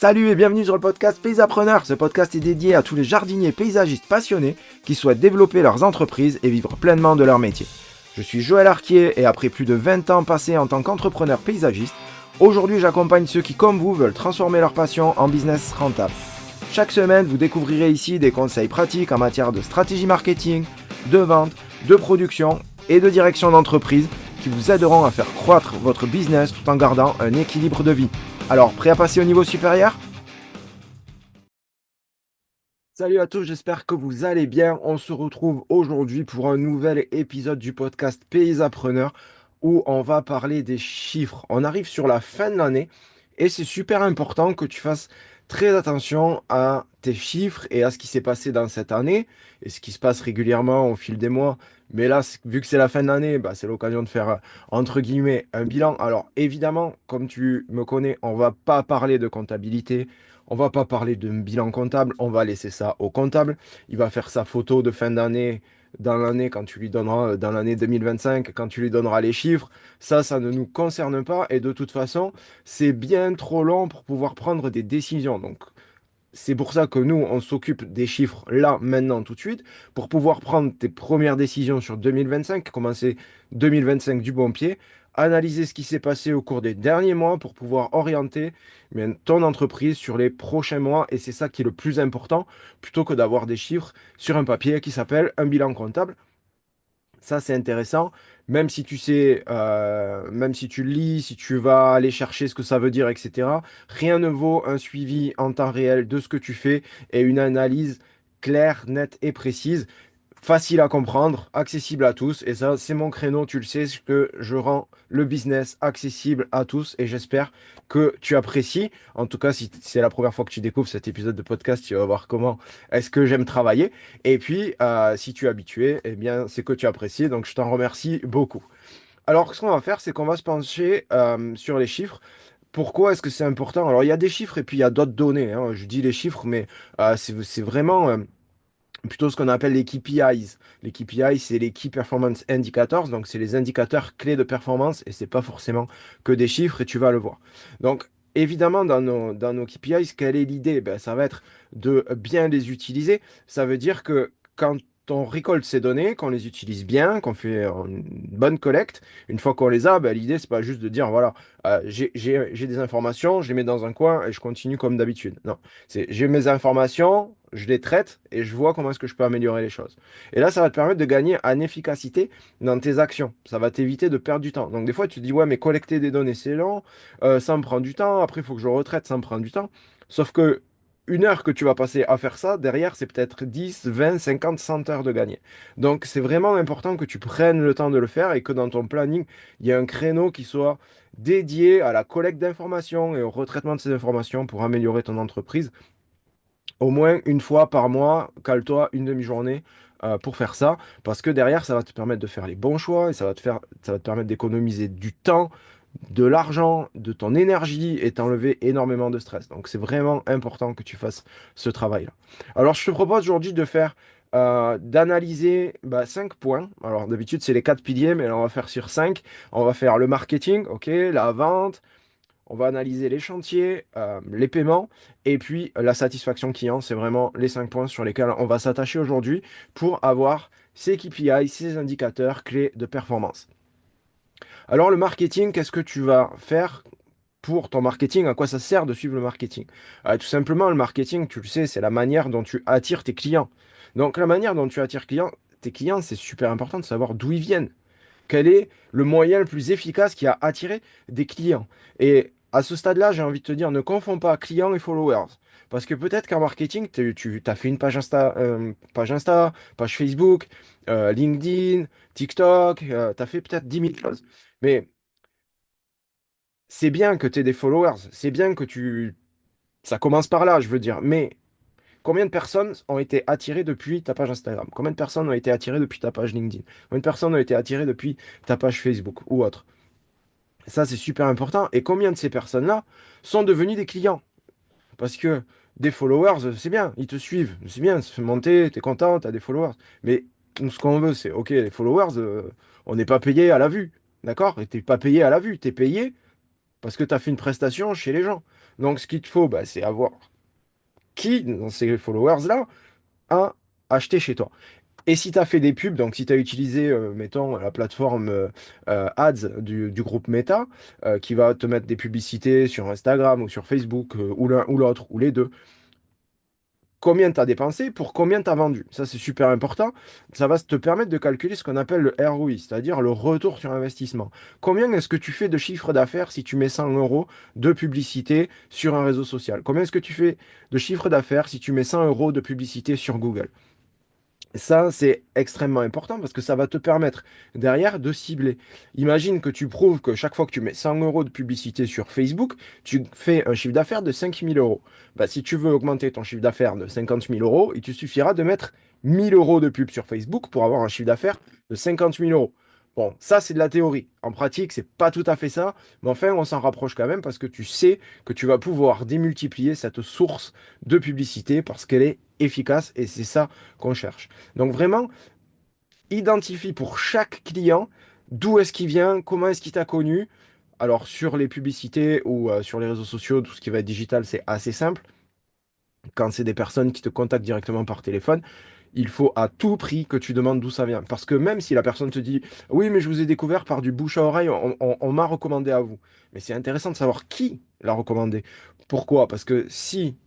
Salut et bienvenue sur le podcast Paysapreneur. Ce podcast est dédié à tous les jardiniers paysagistes passionnés qui souhaitent développer leurs entreprises et vivre pleinement de leur métier. Je suis Joël Arquier et après plus de 20 ans passés en tant qu'entrepreneur paysagiste, aujourd'hui j'accompagne ceux qui, comme vous, veulent transformer leur passion en business rentable. Chaque semaine, vous découvrirez ici des conseils pratiques en matière de stratégie marketing, de vente, de production et de direction d'entreprise qui vous aideront à faire croître votre business tout en gardant un équilibre de vie. Alors, prêt à passer au niveau supérieur ? Salut à tous, j'espère que vous allez bien. On se retrouve aujourd'hui pour un nouvel épisode du podcast Paysapreneur où on va parler des chiffres. On arrive sur la fin de l'année et c'est super important que tu fasses très attention à tes chiffres et à ce qui s'est passé dans cette année et ce qui se passe régulièrement au fil des mois. Mais là, vu que c'est la fin de l'année, c'est l'occasion de faire, entre guillemets, un bilan. Alors évidemment, comme tu me connais, on va pas parler de comptabilité. On va pas parler de bilan comptable, on va laisser ça au comptable. Il va faire sa photo de fin d'année dans l'année quand tu lui donneras, dans l'année 2025, quand tu lui donneras les chiffres. Ça ne nous concerne pas et de toute façon, c'est bien trop long pour pouvoir prendre des décisions. Donc, c'est pour ça que nous, on s'occupe des chiffres là, maintenant, tout de suite, pour pouvoir prendre tes premières décisions sur 2025, commencer 2025 du bon pied, analyser ce qui s'est passé au cours des derniers mois pour pouvoir orienter ton entreprise sur les prochains mois. Et c'est ça qui est le plus important, plutôt que d'avoir des chiffres sur un papier qui s'appelle un bilan comptable. Ça, c'est intéressant. Même si tu sais, même si tu lis, si tu vas aller chercher ce que ça veut dire, etc., rien ne vaut un suivi en temps réel de ce que tu fais et une analyse claire, nette et précise, facile à comprendre, accessible à tous. Et ça, c'est mon créneau, tu le sais, c'est que je rends le business accessible à tous et j'espère que tu apprécies. En tout cas, si c'est la première fois que tu découvres cet épisode de podcast, tu vas voir comment est-ce que j'aime travailler. Et puis, si tu es habitué, eh bien, c'est que tu apprécies. Donc, je t'en remercie beaucoup. Alors, ce qu'on va faire, c'est qu'on va se pencher sur les chiffres. Pourquoi est-ce que c'est important? Alors, il y a des chiffres et puis il y a d'autres données, hein. Je dis les chiffres, mais c'est vraiment plutôt ce qu'on appelle les KPIs. Les KPIs, c'est les Key Performance Indicators, donc c'est les indicateurs clés de performance et c'est pas forcément que des chiffres et tu vas le voir. Donc, évidemment, dans nos KPIs, quelle est l'idée? Ça va être de bien les utiliser. Ça veut dire que quand on récolte ces données, qu'on les utilise bien, qu'on fait une bonne collecte, une fois qu'on les a, l'idée, c'est pas juste de dire, voilà, j'ai des informations, je les mets dans un coin et je continue comme d'habitude. Non, c'est j'ai mes informations, je les traite et je vois comment est-ce que je peux améliorer les choses. Et là, ça va te permettre de gagner en efficacité dans tes actions. Ça va t'éviter de perdre du temps. Donc des fois, tu te dis, ouais, mais collecter des données, c'est long, ça me prend du temps, après, il faut que je retraite, ça me prend du temps. Sauf que une heure que tu vas passer à faire ça, derrière, c'est peut-être 10, 20, 50, 100 heures de gagner. Donc c'est vraiment important que tu prennes le temps de le faire et que dans ton planning, il y ait un créneau qui soit dédié à la collecte d'informations et au retraitement de ces informations pour améliorer ton entreprise. Au moins une fois par mois, cale-toi une demi-journée pour faire ça, parce que derrière, ça va te permettre de faire les bons choix et ça va te permettre d'économiser du temps, de l'argent, de ton énergie et t'enlever énormément de stress. Donc, c'est vraiment important que tu fasses ce travail-là. Alors, je te propose aujourd'hui de faire, d'analyser 5 points. Alors, d'habitude, c'est les 4 piliers, mais là, on va faire sur 5. On va faire le marketing, ok, la vente. On va analyser les chantiers, les paiements et puis la satisfaction client. C'est vraiment les 5 points sur lesquels on va s'attacher aujourd'hui pour avoir ces KPI, ces indicateurs clés de performance. Alors le marketing, qu'est-ce que tu vas faire pour ton marketing? À quoi ça sert de suivre le marketing? Tout simplement, le marketing, tu le sais, c'est la manière dont tu attires tes clients. Donc la manière dont tu attires tes clients, c'est super important de savoir d'où ils viennent. Quel est le moyen le plus efficace qui a attiré des clients? Et à ce stade-là, j'ai envie de te dire, ne confonds pas clients et followers. Parce que peut-être qu'en marketing, tu as fait une page Insta, page Facebook, LinkedIn, TikTok, tu as fait peut-être 10 000 choses. Mais c'est bien que tu aies des followers, c'est bien que tu... Ça commence par là, je veux dire. Mais combien de personnes ont été attirées depuis ta page Instagram? Combien de personnes ont été attirées depuis ta page LinkedIn? Combien de personnes ont été attirées depuis ta page Facebook ou autre? Ça, c'est super important. Et combien de ces personnes-là sont devenues des clients? Parce que des followers, c'est bien, ils te suivent, c'est bien, ça fait monter, t'es content, t'as des followers. Mais nous, ce qu'on veut, c'est, ok, les followers, on n'est pas payé à la vue, d'accord? Et t'es pas payé à la vue, t'es payé parce que tu as fait une prestation chez les gens. Donc, ce qu'il te faut, bah, c'est avoir qui, dans ces followers-là, a acheté chez toi. Et si tu as fait des pubs, donc si tu as utilisé, mettons, la plateforme Ads du groupe Meta, qui va te mettre des publicités sur Instagram ou sur Facebook, ou l'un ou l'autre, ou les deux, combien tu as dépensé pour combien tu as vendu. Ça, c'est super important. Ça va te permettre de calculer ce qu'on appelle le ROI, c'est-à-dire le retour sur investissement. Combien est-ce que tu fais de chiffre d'affaires si tu mets 100 euros de publicité sur un réseau social? Combien est-ce que tu fais de chiffre d'affaires si tu mets 100 euros de publicité sur Google? Ça, c'est extrêmement important parce que ça va te permettre derrière de cibler. Imagine que tu prouves que chaque fois que tu mets 100 euros de publicité sur Facebook, tu fais un chiffre d'affaires de 5 000 euros. Bah, si tu veux augmenter ton chiffre d'affaires de 50 000 euros, il te suffira de mettre 1 000 euros de pub sur Facebook pour avoir un chiffre d'affaires de 50 000 euros. Bon, ça, c'est de la théorie. En pratique, c'est pas tout à fait ça, mais enfin, on s'en rapproche quand même parce que tu sais que tu vas pouvoir démultiplier cette source de publicité parce qu'elle est efficace et c'est ça qu'on cherche. Donc vraiment, identifie pour chaque client d'où est-ce qu'il vient, comment est-ce qu'il t'a connu. Alors sur les publicités ou sur les réseaux sociaux, tout ce qui va être digital, c'est assez simple. Quand c'est des personnes qui te contactent directement par téléphone, il faut à tout prix que tu demandes d'où ça vient. Parce que même si la personne te dit, oui, mais je vous ai découvert par du bouche à oreille, on m'a recommandé à vous. Mais c'est intéressant de savoir qui l'a recommandé. Pourquoi? Parce que si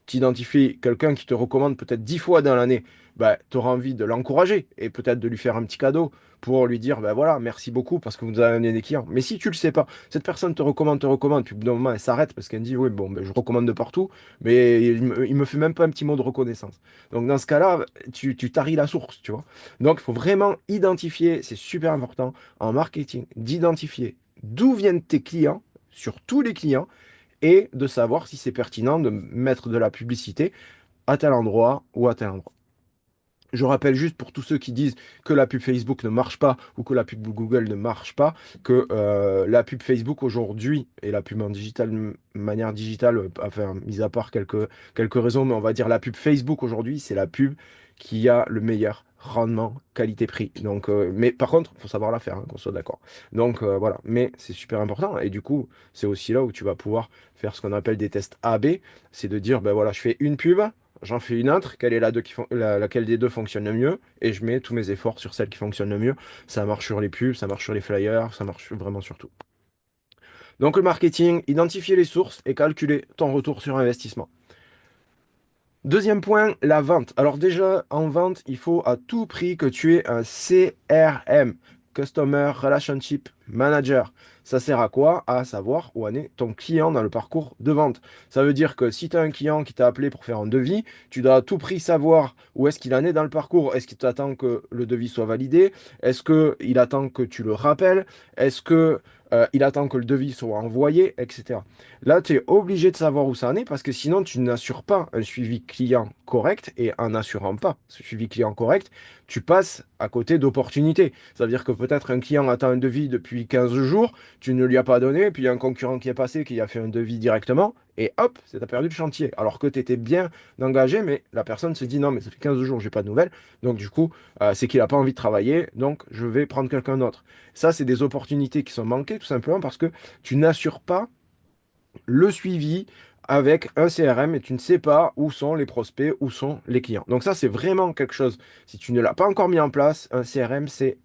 tu identifies quelqu'un qui te recommande peut-être 10 fois dans l'année, bah, tu auras envie de l'encourager et peut-être de lui faire un petit cadeau pour lui dire, bah voilà, merci beaucoup parce que vous nous avez amené des clients. Mais si tu le sais pas, cette personne te recommande, puis au bout d'un moment, elle s'arrête parce qu'elle dit, oui, bon, ben, je recommande de partout, mais il me fait même pas un petit mot de reconnaissance. Donc dans ce cas-là, tu taris la source, tu vois. Donc il faut vraiment identifier, c'est super important en marketing, d'identifier d'où viennent tes clients, sur tous les clients, et de savoir si c'est pertinent de mettre de la publicité à tel endroit ou à tel endroit. Je rappelle juste pour tous ceux qui disent que la pub Facebook ne marche pas ou que la pub Google ne marche pas, que la pub Facebook aujourd'hui et la pub en digital, manière digitale, enfin, mis à part quelques raisons, mais on va dire la pub Facebook aujourd'hui, c'est la pub qui a le meilleur rendement qualité-prix. Donc, mais par contre, il faut savoir la faire, hein, qu'on soit d'accord. Donc voilà, mais c'est super important. Et du coup, c'est aussi là où tu vas pouvoir faire ce qu'on appelle des tests A/B, c'est de dire, ben voilà, je fais une pub. J'en fais une autre, quelle est laquelle des deux fonctionne le mieux, et je mets tous mes efforts sur celle qui fonctionne le mieux. Ça marche sur les pubs, ça marche sur les flyers, ça marche vraiment sur tout. Donc le marketing, identifier les sources et calculer ton retour sur investissement. Deuxième point, la vente. Alors déjà, en vente, il faut à tout prix que tu aies un CRM, Customer Relationship Manager. Ça sert à quoi? À savoir où en est ton client dans le parcours de vente. Ça veut dire que si tu as un client qui t'a appelé pour faire un devis, tu dois à tout prix savoir où est-ce qu'il en est dans le parcours. Est-ce qu'il attend que le devis soit validé? Est-ce qu'il attend que tu le rappelles? Est-ce que il attend que le devis soit envoyé, etc. Là, tu es obligé de savoir où ça en est parce que sinon, tu n'assures pas un suivi client correct et en n'assurant pas ce suivi client correct, tu passes à côté d'opportunités. Ça veut dire que peut-être un client attend un devis depuis 15 jours, tu ne lui as pas donné, puis il y a un concurrent qui est passé qui a fait un devis directement et hop, c'est t'as perdu le chantier. Alors que tu étais bien engagé, mais la personne se dit non, mais ça fait 15 jours, j'ai pas de nouvelles. Donc du coup, c'est qu'il n'a pas envie de travailler, donc je vais prendre quelqu'un d'autre. Ça, c'est des opportunités qui sont manquées tout simplement parce que tu n'assures pas le suivi avec un CRM et tu ne sais pas où sont les prospects, où sont les clients. Donc ça, c'est vraiment quelque chose. Si tu ne l'as pas encore mis en place, un CRM, c'est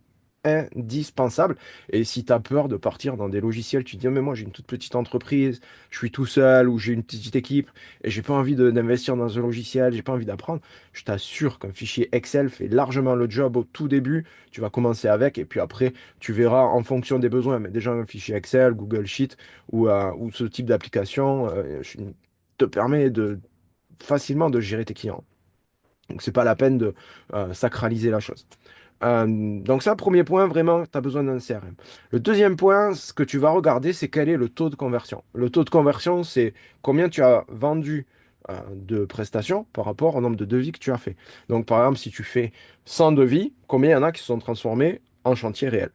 indispensable. Et si tu as peur de partir dans des logiciels, tu te dis, oh, mais moi j'ai une toute petite entreprise, je suis tout seul ou j'ai une petite équipe et j'ai pas envie d'investir dans un logiciel, j'ai pas envie d'apprendre, je t'assure qu'un fichier Excel fait largement le job au tout début. Tu vas commencer avec et puis après, tu verras en fonction des besoins. Mais déjà, un fichier Excel, Google Sheet ou ce type d'application te permet facilement de gérer tes clients. Donc, c'est pas la peine de sacraliser la chose. Donc ça, premier point, vraiment, tu as besoin d'un CRM. Le deuxième point, ce que tu vas regarder, c'est quel est le taux de conversion. Le taux de conversion, c'est combien tu as vendu de prestations par rapport au nombre de devis que tu as fait. Donc par exemple, si tu fais 100 devis, combien il y en a qui se sont transformés en chantier réel?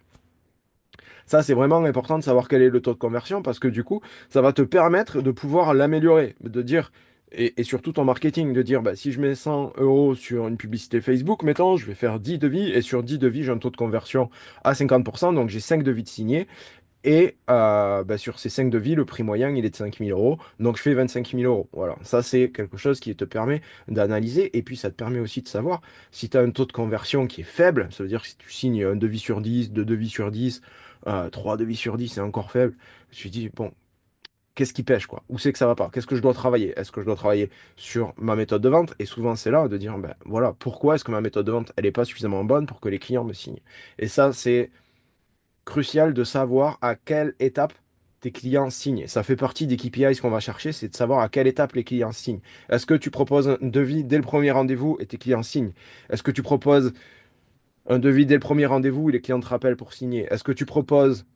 Ça, c'est vraiment important de savoir quel est le taux de conversion parce que du coup, ça va te permettre de pouvoir l'améliorer, de dire, et surtout ton marketing, de dire, bah, si je mets 100 euros sur une publicité Facebook, mettons, je vais faire 10 devis et sur 10 devis, j'ai un taux de conversion à 50%, donc j'ai 5 devis de signés. Et bah, sur ces 5 devis, le prix moyen, il est de 5 000 euros. Donc, je fais 25 000 euros. Voilà. Ça, c'est quelque chose qui te permet d'analyser. Et puis, ça te permet aussi de savoir si tu as un taux de conversion qui est faible. Ça veut dire que si tu signes un devis sur 10, deux devis sur 10, 3 devis sur 10, c'est encore faible. Je me dis, bon, qu'est-ce qui pêche, quoi? Où c'est que ça va pas? Qu'est-ce que je dois travailler? Est-ce que je dois travailler sur ma méthode de vente? Et souvent, c'est là de dire, ben voilà, pourquoi est-ce que ma méthode de vente, elle n'est pas suffisamment bonne pour que les clients me signent? Et ça, c'est crucial de savoir à quelle étape tes clients signent. Ça fait partie des KPIs qu'on va chercher, c'est de savoir à quelle étape les clients signent. Est-ce que tu proposes un devis dès le premier rendez-vous et tes clients signent? Est-ce que tu proposes un devis dès le premier rendez-vous et les clients te rappellent pour signer? Est-ce que tu proposes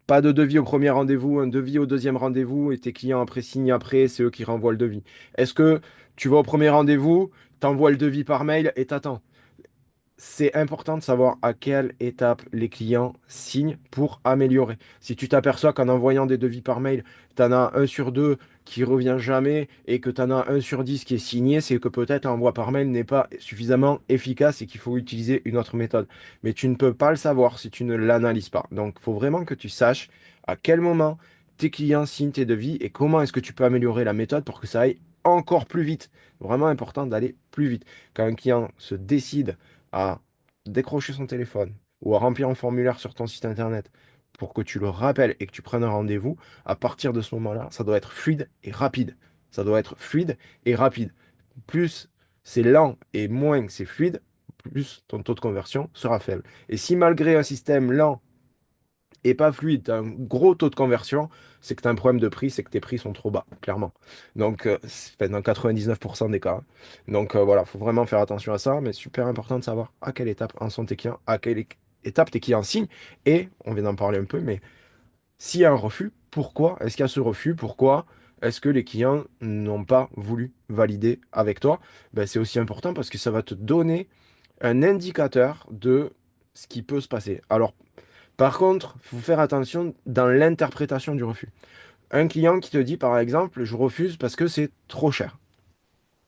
pas de devis au premier rendez-vous, un devis au deuxième rendez-vous et tes clients après signent après, c'est eux qui renvoient le devis? Est-ce que tu vas au premier rendez-vous, t'envoies le devis par mail et t'attends? C'est important de savoir à quelle étape les clients signent pour améliorer. Si tu t'aperçois qu'en envoyant des devis par mail, tu en as un sur deux qui revient jamais et que tu en as un sur 10 qui est signé, c'est que peut-être l'envoi par mail n'est pas suffisamment efficace et qu'il faut utiliser une autre méthode. Mais tu ne peux pas le savoir si tu ne l'analyses pas. Donc, il faut vraiment que tu saches à quel moment tes clients signent tes devis et comment est-ce que tu peux améliorer la méthode pour que ça aille encore plus vite. Vraiment important d'aller plus vite. Quand un client se décide à décrocher son téléphone ou à remplir un formulaire sur ton site internet pour que tu le rappelles et que tu prennes un rendez-vous, à partir de ce moment-là, ça doit être fluide et rapide. Ça doit être fluide et rapide. Plus c'est lent et moins c'est fluide, plus ton taux de conversion sera faible. Et si malgré un système lent et pas fluide, tu as un gros taux de conversion, c'est que tu as un problème de prix, c'est que tes prix sont trop bas, clairement. Donc, fait, dans 99% des cas. Donc, voilà, il faut vraiment faire attention à ça, mais super important de savoir à quelle étape en sont tes clients, à quelle étape tes clients signent. Et, on vient d'en parler un peu, mais s'il y a un refus, pourquoi est-ce qu'il y a ce refus? Pourquoi est-ce que les clients n'ont pas voulu valider avec toi? Ben, c'est aussi important parce que ça va te donner un indicateur de ce qui peut se passer. Alors, par contre, il faut faire attention dans l'interprétation du refus. Un client qui te dit, par exemple, je refuse parce que c'est trop cher.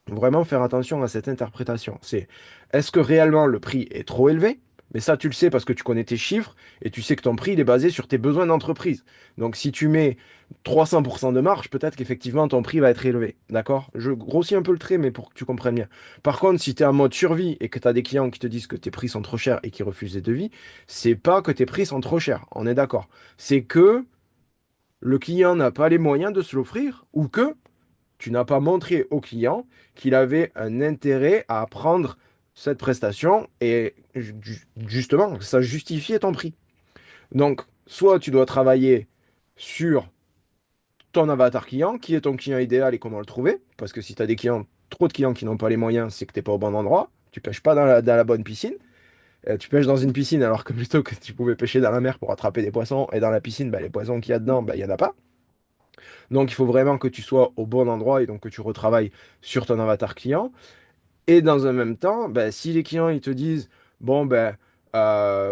Vraiment faire attention à cette interprétation. C'est est-ce que réellement le prix est trop élevé? Mais ça, tu le sais parce que tu connais tes chiffres et tu sais que ton prix il est basé sur tes besoins d'entreprise. Donc, si tu mets 300% de marge, peut-être qu'effectivement ton prix va être élevé. D'accord? Je grossis un peu le trait, mais pour que tu comprennes bien. Par contre, si tu es en mode survie et que tu as des clients qui te disent que tes prix sont trop chers et qui refusent des devis, c'est pas que tes prix sont trop chers. On est d'accord. C'est que le client n'a pas les moyens de se l'offrir ou que tu n'as pas montré au client qu'il avait un intérêt à prendre cette prestation et justement, ça justifiait ton prix. Donc, soit tu dois travailler sur ton avatar client, qui est ton client idéal et comment le trouver, parce que si tu as des clients, trop de clients qui n'ont pas les moyens, c'est que tu n'es pas au bon endroit, tu pêches pas dans la bonne piscine. Tu pêches dans une piscine alors que plutôt que tu pouvais pêcher dans la mer pour attraper des poissons et dans la piscine, bah, les poissons qu'il y a dedans, bah, il n'y en a pas. Donc il faut vraiment que tu sois au bon endroit et donc que tu retravailles sur ton avatar client. Et dans un même temps, ben, si les clients ils te disent, bon, ben,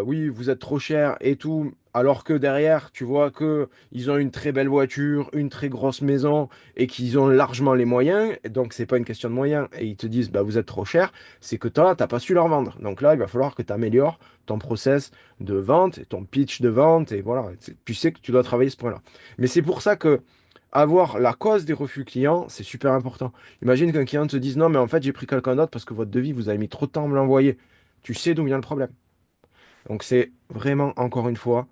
oui, vous êtes trop cher et tout, alors que derrière, tu vois que ils ont une très belle voiture, une très grosse maison et qu'ils ont largement les moyens, et donc c'est pas une question de moyens, et ils te disent, bah, vous êtes trop cher, c'est que toi, t'as pas su leur vendre. Donc là, il va falloir que tu améliores ton process de vente, et ton pitch de vente, et voilà, tu sais que tu dois travailler ce point-là. Mais c'est pour ça que avoir la cause des refus clients, c'est super important. Imagine qu'un client te dise non, mais en fait, j'ai pris quelqu'un d'autre parce que votre devis, vous avez mis trop de temps à me l'envoyer. Tu sais d'où vient le problème. Donc, c'est vraiment, encore une fois,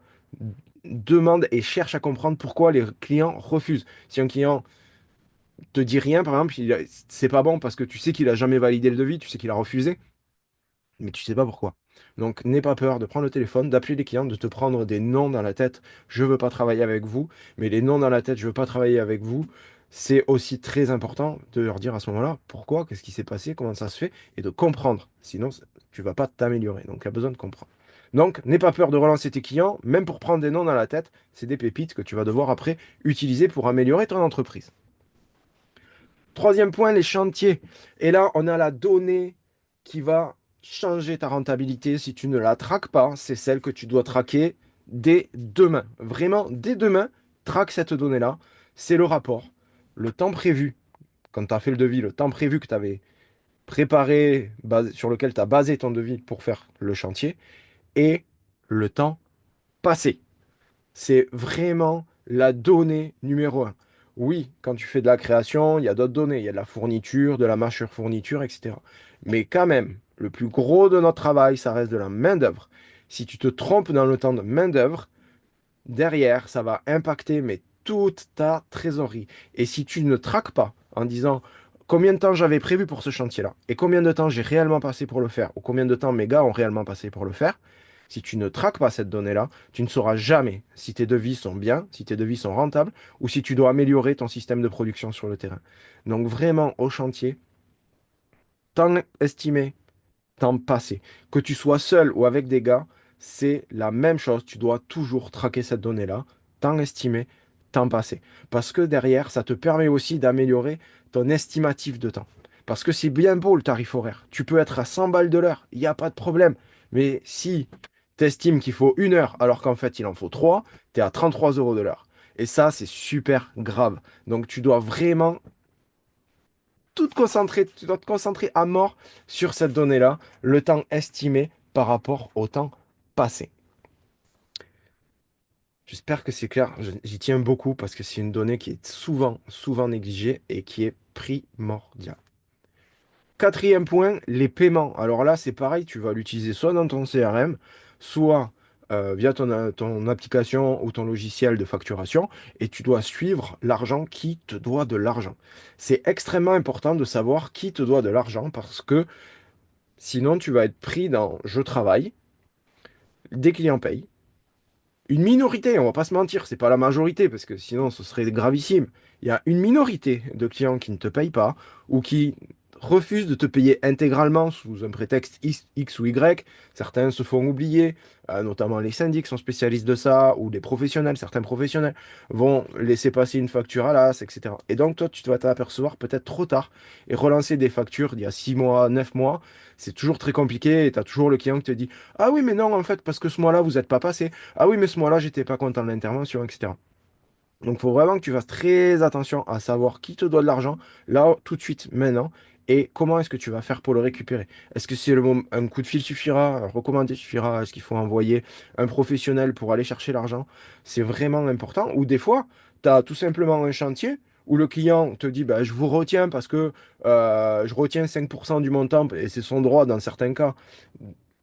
demande et cherche à comprendre pourquoi les clients refusent. Si un client te dit rien, par exemple, c'est pas bon parce que tu sais qu'il a jamais validé le devis, tu sais qu'il a refusé, mais tu sais pas pourquoi. Donc, n'aie pas peur de prendre le téléphone, d'appeler les clients, de te prendre des noms dans la tête. Je veux pas travailler avec vous, mais les noms dans la tête, je veux pas travailler avec vous. C'est aussi très important de leur dire à ce moment-là pourquoi, qu'est-ce qui s'est passé, comment ça se fait, et de comprendre. Sinon, tu vas pas t'améliorer. Donc, il y a besoin de comprendre. Donc, n'aie pas peur de relancer tes clients, même pour prendre des noms dans la tête. C'est des pépites que tu vas devoir après utiliser pour améliorer ton entreprise. Troisième point, les chantiers. Et là, on a la donnée qui va changer ta rentabilité si tu ne la traques pas. C'est celle que tu dois traquer dès demain. Vraiment, dès demain, traque cette donnée-là. C'est le rapport, le temps prévu, quand tu as fait le devis, le temps prévu que tu avais préparé, sur lequel tu as basé ton devis pour faire le chantier, et le temps passé. C'est vraiment la donnée numéro un. Oui, quand tu fais de la création, il y a d'autres données. Il y a de la fourniture, de la machure fourniture, etc. Mais quand même, le plus gros de notre travail, ça reste de la main-d'œuvre. Si tu te trompes dans le temps de main-d'œuvre, derrière, ça va impacter mais toute ta trésorerie. Et si tu ne traques pas en disant combien de temps j'avais prévu pour ce chantier-là et combien de temps j'ai réellement passé pour le faire ou combien de temps mes gars ont réellement passé pour le faire, si tu ne traques pas cette donnée-là, tu ne sauras jamais si tes devis sont bien, si tes devis sont rentables ou si tu dois améliorer ton système de production sur le terrain. Donc vraiment au chantier, temps estimé, temps passé. Que tu sois seul ou avec des gars, c'est la même chose. Tu dois toujours traquer cette donnée-là, temps estimé, temps passé. Parce que derrière, ça te permet aussi d'améliorer ton estimatif de temps. Parce que c'est bien beau le tarif horaire. Tu peux être à 100 balles de l'heure, il n'y a pas de problème. Mais si tu estimes qu'il faut 1 heure alors qu'en fait il en faut 3, tu es à 33 euros de l'heure. Et ça, c'est super grave. Donc tu dois vraiment tout te concentrer, tu dois te concentrer à mort sur cette donnée-là, le temps estimé par rapport au temps passé. J'espère que c'est clair. J'y tiens beaucoup parce que c'est une donnée qui est souvent, souvent négligée et qui est primordiale. Quatrième point, les paiements. Alors là, c'est pareil, tu vas l'utiliser soit dans ton CRM, soit via ton application ou ton logiciel de facturation, et tu dois suivre l'argent qui te doit de l'argent. C'est extrêmement important de savoir qui te doit de l'argent parce que sinon, tu vas être pris dans je travaille, des clients payent. Une minorité, on va pas se mentir, c'est pas la majorité parce que sinon ce serait gravissime. Il y a une minorité de clients qui ne te payent pas ou qui refusent de te payer intégralement sous un prétexte X ou Y. Certains se font oublier, notamment les syndics sont spécialistes de ça ou les professionnels, certains professionnels vont laisser passer une facture à l'as, etc. Et donc toi, tu vas t'apercevoir peut-être trop tard et relancer des factures d'il y a 6 mois, 9 mois. C'est toujours très compliqué et tu as toujours le client qui te dit, ah oui, mais non, en fait, parce que ce mois-là, vous n'êtes pas passé. Ah oui, mais ce mois-là, j'étais pas content de l'intervention, etc. Donc, il faut vraiment que tu fasses très attention à savoir qui te doit de l'argent, là, tout de suite, maintenant, et comment est-ce que tu vas faire pour le récupérer. Est-ce que c'est un coup de fil suffira, un recommandé suffira, est-ce qu'il faut envoyer un professionnel pour aller chercher l'argent? C'est vraiment important. Ou des fois, tu as tout simplement un chantier où le client te dit, bah, je vous retiens parce que je retiens 5% du montant, et c'est son droit dans certains cas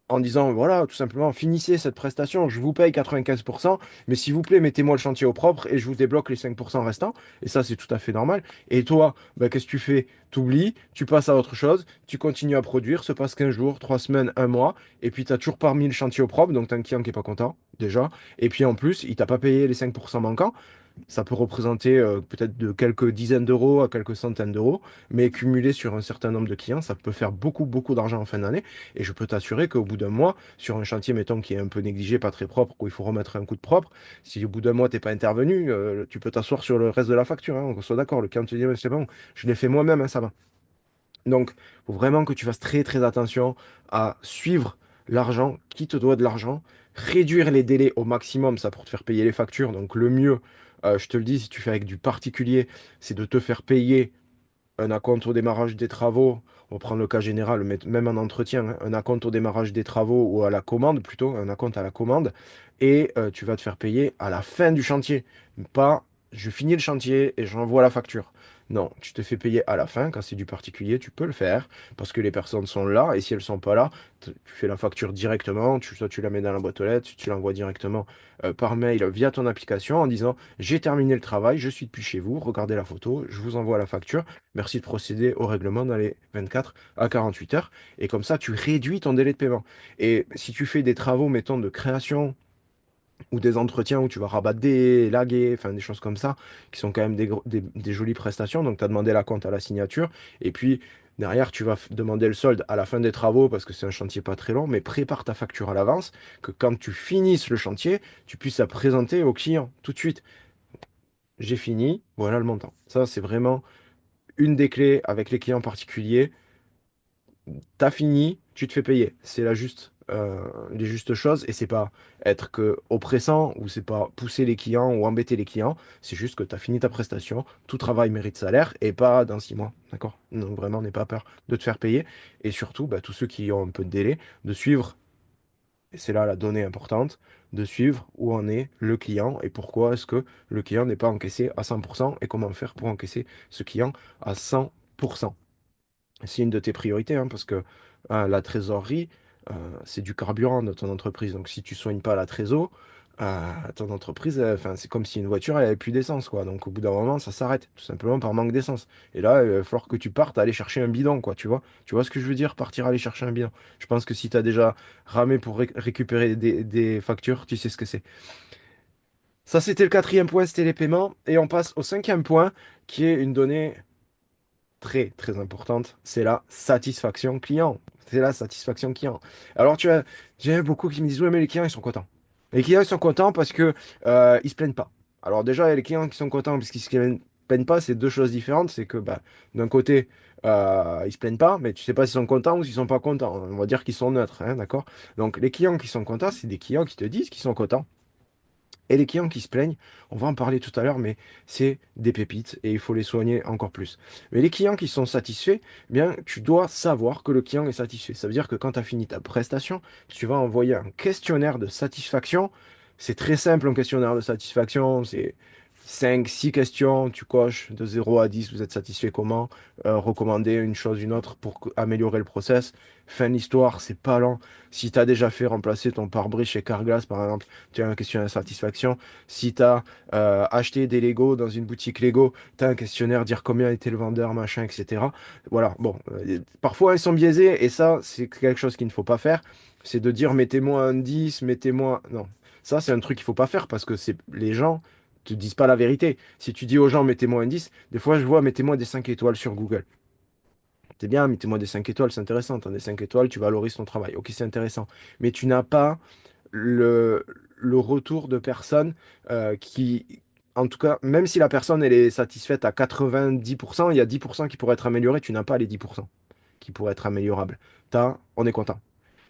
en disant, voilà, tout simplement, finissez cette prestation, je vous paye 95%, mais s'il vous plaît, mettez-moi le chantier au propre et je vous débloque les 5% restants. Et ça, c'est tout à fait normal. Et toi, bah, qu'est-ce que tu fais? T'oublies, tu passes à autre chose, tu continues à produire, se passe 15 jours, 3 semaines, un mois, et puis tu as toujours pas mis le chantier au propre, donc tu as un client qui est pas content, déjà. Et puis en plus, il t'a pas payé les 5% manquants. Ça peut représenter peut-être de quelques dizaines d'euros à quelques centaines d'euros, mais cumulé sur un certain nombre de clients, ça peut faire beaucoup, beaucoup d'argent en fin d'année. Et je peux t'assurer qu'au bout d'un mois, sur un chantier, mettons, qui est un peu négligé, pas très propre, où il faut remettre un coup de propre, si au bout d'un mois, t'es pas intervenu, tu peux t'asseoir sur le reste de la facture, hein, on soit d'accord. Le client te dit, ouais, c'est bon, je l'ai fait moi-même, hein, ça va. Donc, il faut vraiment que tu fasses très très attention à suivre l'argent, qui te doit de l'argent, réduire les délais au maximum, ça pour te faire payer les factures. Donc, le mieux, je te le dis, si tu fais avec du particulier, c'est de te faire payer un acompte au démarrage des travaux. On va prendre le cas général, mais même en entretien, hein, un acompte au démarrage des travaux ou à la commande, plutôt, un acompte à la commande, et tu vas te faire payer à la fin du chantier. Pas, je finis le chantier et j'envoie la facture. Non, tu te fais payer à la fin. Quand c'est du particulier, tu peux le faire parce que les personnes sont là et si elles sont pas là, tu fais la facture directement. Soit tu la mets dans la boîte aux lettres, tu l'envoies directement par mail via ton application en disant j'ai terminé le travail, je suis depuis chez vous, regardez la photo, je vous envoie la facture. Merci de procéder au règlement dans les 24 à 48 heures. Et comme ça, tu réduis ton délai de paiement. Et si tu fais des travaux, mettons, de création ou des entretiens où tu vas rabattre des laguer, enfin des choses comme ça, qui sont quand même des jolies prestations. Donc, tu as demandé la compte à la signature. Et puis, derrière, tu vas demander le solde à la fin des travaux parce que c'est un chantier pas très long. Mais prépare ta facture à l'avance, que quand tu finisses le chantier, tu puisses la présenter au client tout de suite. J'ai fini, voilà le montant. Ça, c'est vraiment une des clés avec les clients particuliers. T'as fini, tu te fais payer. C'est les justes choses et c'est pas être que oppressant ou c'est pas pousser les clients ou embêter les clients. C'est juste que tu as fini ta prestation, tout travail mérite salaire et pas dans 6 mois. D'accord? Donc vraiment, n'aie pas peur de te faire payer et surtout, bah, tous ceux qui ont un peu de délai, de suivre Et c'est là la donnée importante de suivre où en est le client et pourquoi est-ce que le client n'est pas encaissé à 100% et comment faire pour encaisser ce client à 100%. C'est une de tes priorités, hein, parce que la trésorerie, euh, c'est du carburant de ton entreprise. Donc, si tu soignes pas la trésor, ton entreprise, enfin, c'est comme si une voiture, elle avait plus d'essence, quoi. Donc, au bout d'un moment, ça s'arrête, tout simplement par manque d'essence. Et là, il va falloir que tu partes aller chercher un bidon, quoi, tu vois? Tu vois ce que je veux dire, partir aller chercher un bidon. Je pense que si tu as déjà ramé pour récupérer des factures, tu sais ce que c'est. Ça, c'était le quatrième point, c'était les paiements. Et on passe au cinquième point, qui est une donnée très très importante, c'est la satisfaction client. C'est la satisfaction client. Alors j'ai beaucoup qui me disent, ouais, mais les clients, ils sont contents. Les clients, ils sont contents parce que ils se plaignent pas. Alors déjà, il y a les clients qui sont contents parce qu'ils se plaignent pas, c'est deux choses différentes. C'est que bah, d'un côté, ils se plaignent pas, mais tu sais pas s'ils sont contents ou s'ils sont pas contents. On va dire qu'ils sont neutres, hein, d'accord? Donc les clients qui sont contents, c'est des clients qui te disent qu'ils sont contents. Et les clients qui se plaignent, on va en parler tout à l'heure, mais c'est des pépites et il faut les soigner encore plus. Mais les clients qui sont satisfaits, eh bien, tu dois savoir que le client est satisfait. Ça veut dire que quand tu as fini ta prestation, tu vas envoyer un questionnaire de satisfaction. C'est très simple, un questionnaire de satisfaction. C'est 5, 6 questions. Tu coches de 0 à 10. Vous êtes satisfait comment? Recommander une chose, une autre pour améliorer le process. Fin de l'histoire, c'est pas lent. Si tu as déjà fait remplacer ton pare-brise chez Carglass, par exemple, tu as un questionnaire de satisfaction. Si tu as acheté des Lego dans une boutique Lego, tu as un questionnaire, dire combien était le vendeur, machin, etc. Voilà, bon, parfois ils sont biaisés et ça, c'est quelque chose qu'il ne faut pas faire. C'est de dire mettez-moi un 10, mettez-moi. Non, ça, c'est un truc qu'il faut pas faire parce que c'est les gens te disent pas la vérité. Si tu dis aux gens mettez-moi un 10, des fois je vois mettez-moi des 5 étoiles sur Google. C'est bien, mettez-moi des 5 étoiles, c'est intéressant. T'as des 5 étoiles, tu valorises ton travail. Ok, c'est intéressant. Mais tu n'as pas le retour de personnes qui, en tout cas, même si la personne elle est satisfaite à 90%, il y a 10% qui pourraient être améliorés, tu n'as pas les 10% qui pourraient être améliorables. On est content.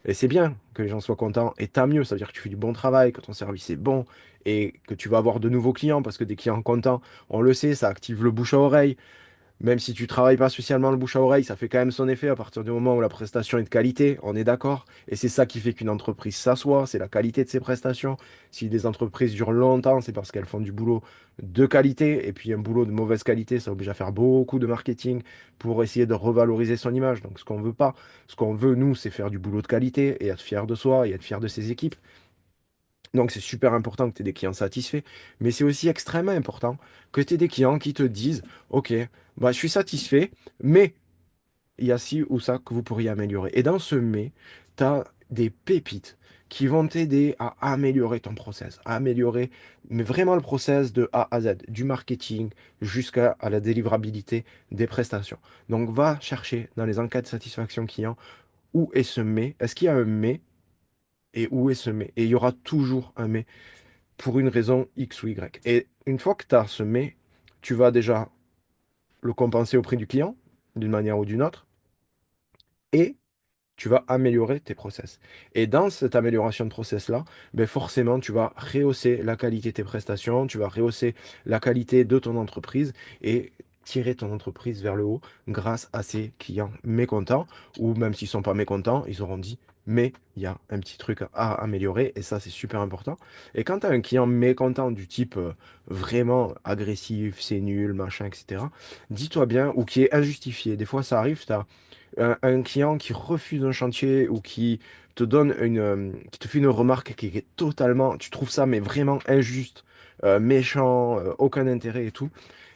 Et c'est bien que les gens soient contents, et tant mieux, ça veut dire que tu fais du bon travail, que ton service est bon, et que tu vas avoir de nouveaux clients, parce que des clients contents, on le sait, ça active le bouche à oreille. Même si tu travailles pas spécialement le bouche à oreille, ça fait quand même son effet à partir du moment où la prestation est de qualité, on est d'accord. Et c'est ça qui fait qu'une entreprise s'assoit, c'est la qualité de ses prestations. Si des entreprises durent longtemps, c'est parce qu'elles font du boulot de qualité. Et puis un boulot de mauvaise qualité, ça oblige à faire beaucoup de marketing pour essayer de revaloriser son image. Donc ce qu'on veut pas, ce qu'on veut nous, c'est faire du boulot de qualité et être fier de soi et être fier de ses équipes. Donc c'est super important que tu aies des clients satisfaits, mais c'est aussi extrêmement important que tu aies des clients qui te disent, OK, bah, je suis satisfait, mais il y a ci ou ça que vous pourriez améliorer. Et dans ce mais, tu as des pépites qui vont t'aider à améliorer ton process, à améliorer mais vraiment le process de A à Z, du marketing jusqu'à la délivrabilité des prestations. Donc va chercher dans les enquêtes de satisfaction client où est ce mais, est-ce qu'il y a un mais et où est ce mais. Et il y aura toujours un mais pour une raison X ou Y. Et une fois que tu as ce mais, tu vas déjà le compenser au prix du client, d'une manière ou d'une autre, et tu vas améliorer tes process. Et dans cette amélioration de process-là, ben forcément, tu vas rehausser la qualité de tes prestations, tu vas rehausser la qualité de ton entreprise et tirer ton entreprise vers le haut grâce à ces clients mécontents, ou même s'ils ne sont pas mécontents, ils auront dit, mais il y a un petit truc à améliorer, et ça, c'est super important. Et quand tu as un client mécontent du type vraiment agressif, c'est nul, machin, etc., dis-toi bien, ou qui est injustifié, des fois ça arrive, tu as un client qui refuse un chantier ou qui te donne qui te fait une remarque qui est totalement, tu trouves ça mais vraiment injuste, méchant, aucun intérêt et tout,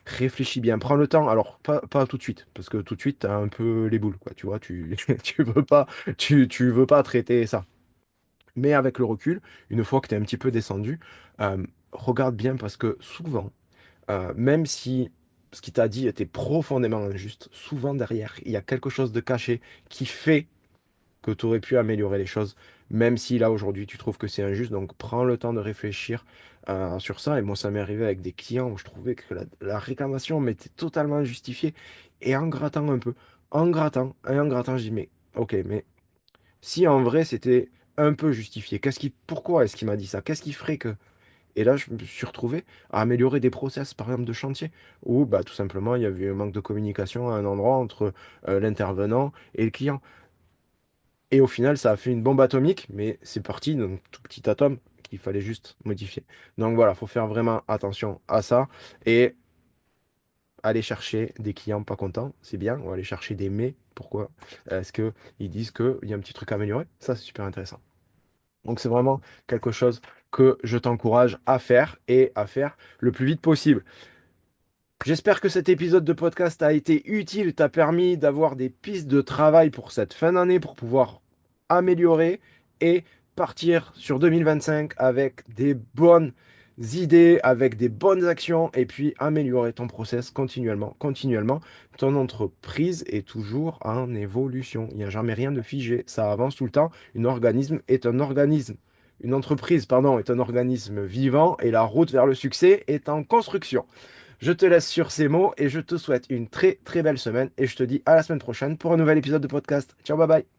réfléchis bien, prends le temps. Alors pas tout de suite, parce que tout de suite t'as un peu les boules, quoi. Tu vois, tu veux pas traiter ça. Mais avec le recul, une fois que tu es un petit peu descendu, regarde bien parce que souvent, même si ce qu'il t'a dit était profondément injuste, souvent derrière, il y a quelque chose de caché qui fait que tu aurais pu améliorer les choses, même si là aujourd'hui tu trouves que c'est injuste. Donc prends le temps de réfléchir sur ça. Et moi, ça m'est arrivé avec des clients où je trouvais que la réclamation m'était totalement injustifiée. Et en grattant un peu, en grattant, je dis, mais ok, mais si en vrai c'était un peu justifié, pourquoi est-ce qu'il m'a dit ça? Qu'est-ce qui ferait que... Et là, je me suis retrouvé à améliorer des process, par exemple, de chantier, où bah, tout simplement, il y avait un manque de communication à un endroit entre l'intervenant et le client. Et au final, ça a fait une bombe atomique, mais c'est parti d'un tout petit atome qu'il fallait juste modifier. Donc voilà, faut faire vraiment attention à ça. Et aller chercher des clients pas contents, c'est bien. Ou aller chercher des mais. Pourquoi? Est-ce qu'ils disent qu'il y a un petit truc à améliorer? Ça, c'est super intéressant. Donc c'est vraiment quelque chose que je t'encourage à faire et à faire le plus vite possible. J'espère que cet épisode de podcast a été utile, t'a permis d'avoir des pistes de travail pour cette fin d'année pour pouvoir améliorer et partir sur 2025 avec des bonnes idées, avec des bonnes actions et puis améliorer ton process continuellement, continuellement. Ton entreprise est toujours en évolution. Il n'y a jamais rien de figé. Ça avance tout le temps. Un organisme. Une entreprise, pardon, est un organisme vivant et la route vers le succès est en construction. Je te laisse sur ces mots et je te souhaite une très très belle semaine et je te dis à la semaine prochaine pour un nouvel épisode de podcast. Ciao, bye bye.